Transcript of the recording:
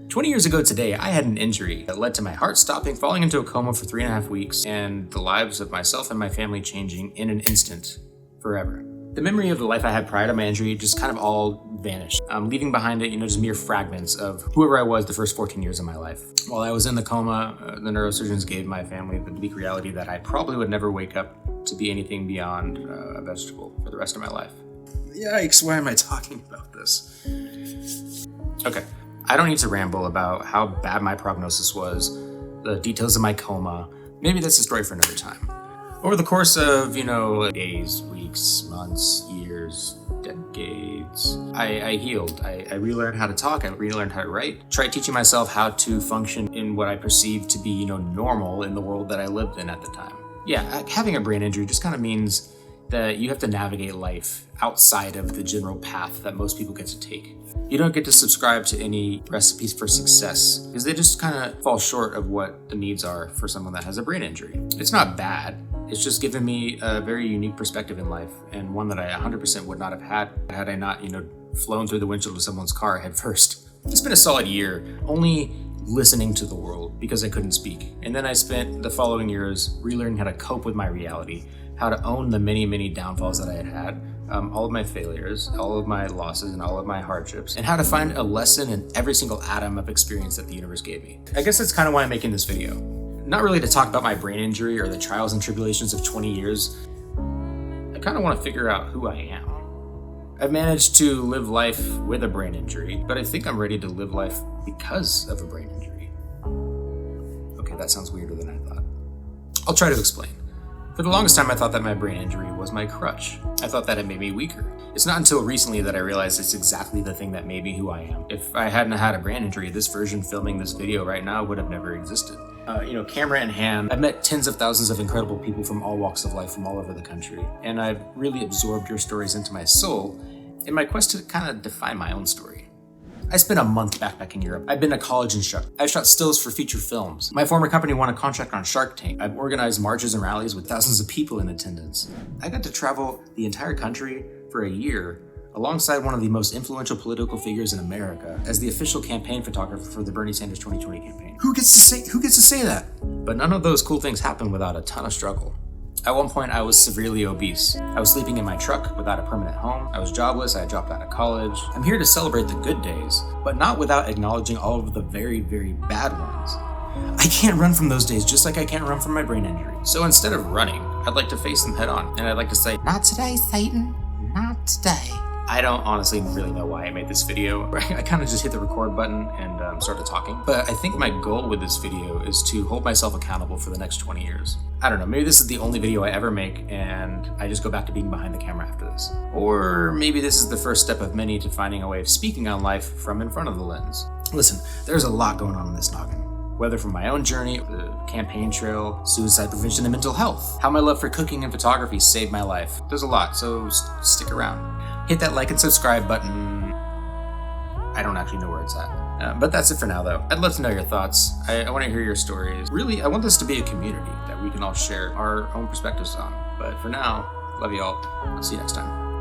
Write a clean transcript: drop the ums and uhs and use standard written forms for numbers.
20 years ago today, I had an injury that led to my heart stopping, falling into a coma for 3.5 weeks, and the lives of myself and my family changing in an instant, forever. The memory of the life I had prior to my injury just kind of all vanished, leaving behind it, just mere fragments of whoever I was the first 14 years of my life. While I was in the coma, the neurosurgeons gave my family the bleak reality that I probably would never wake up to be anything beyond a vegetable for the rest of my life. Yikes, why am I talking about this? Okay. I don't need to ramble about how bad my prognosis was, the details of my coma. Maybe that's a story for another time. Over the course of, days, weeks, months, years, decades, I healed. I relearned how to talk. I relearned how to write. Tried teaching myself how to function in what I perceived to be, normal in the world that I lived in at the time. Yeah, having a brain injury just kind of means that you have to navigate life outside of the general path that most people get to take. You don't get to subscribe to any recipes for success because they just kind of fall short of what the needs are for someone that has a brain injury. It's not bad. It's just given me a very unique perspective in life, and one that I 100% would not have had I not, flown through the windshield of someone's car head first. It's been a solid year only listening to the world because I couldn't speak. And then I spent the following years relearning how to cope with my reality, how to own the many, many downfalls that I had had, all of my failures, all of my losses, and all of my hardships, and how to find a lesson in every single atom of experience that the universe gave me. I guess that's kind of why I'm making this video. Not really to talk about my brain injury or the trials and tribulations of 20 years. I kind of want to figure out who I am. I've managed to live life with a brain injury, but I think I'm ready to live life because of a brain injury. Okay, that sounds weirder than I thought. I'll try to explain. For the longest time, I thought that my brain injury was my crutch. I thought that it made me weaker. It's not until recently that I realized it's exactly the thing that made me who I am. If I hadn't had a brain injury, this version filming this video right now would have never existed. Camera in hand, I've met tens of thousands of incredible people from all walks of life from all over the country, and I've really absorbed your stories into my soul in my quest to kind of define my own story. I spent a month backpacking Europe. I've been to college instructor. I've shot stills for feature films. My former company won a contract on Shark Tank. I've organized marches and rallies with thousands of people in attendance. I got to travel the entire country for a year alongside one of the most influential political figures in America as the official campaign photographer for the Bernie Sanders 2020 campaign. Who gets to say that? But none of those cool things happened without a ton of struggle. At one point, I was severely obese. I was sleeping in my truck without a permanent home. I was jobless. I had dropped out of college. I'm here to celebrate the good days, but not without acknowledging all of the very, very bad ones. I can't run from those days just like I can't run from my brain injury. So instead of running, I'd like to face them head on. And I'd like to say, not today, Satan. Not today. I don't honestly really know why I made this video. I kind of just hit the record button and started talking. But I think my goal with this video is to hold myself accountable for the next 20 years. I don't know, maybe this is the only video I ever make and I just go back to being behind the camera after this. Or maybe this is the first step of many to finding a way of speaking on life from in front of the lens. Listen, there's a lot going on in this noggin. Whether from my own journey, the campaign trail, suicide prevention, and mental health. How my love for cooking and photography saved my life. There's a lot, so stick around. Hit that like and subscribe button. I don't actually know where it's at. But that's it for now, though. I'd love to know your thoughts. I want to hear your stories. Really, I want this to be a community that we can all share our own perspectives on. But for now, love you all. I'll see you next time.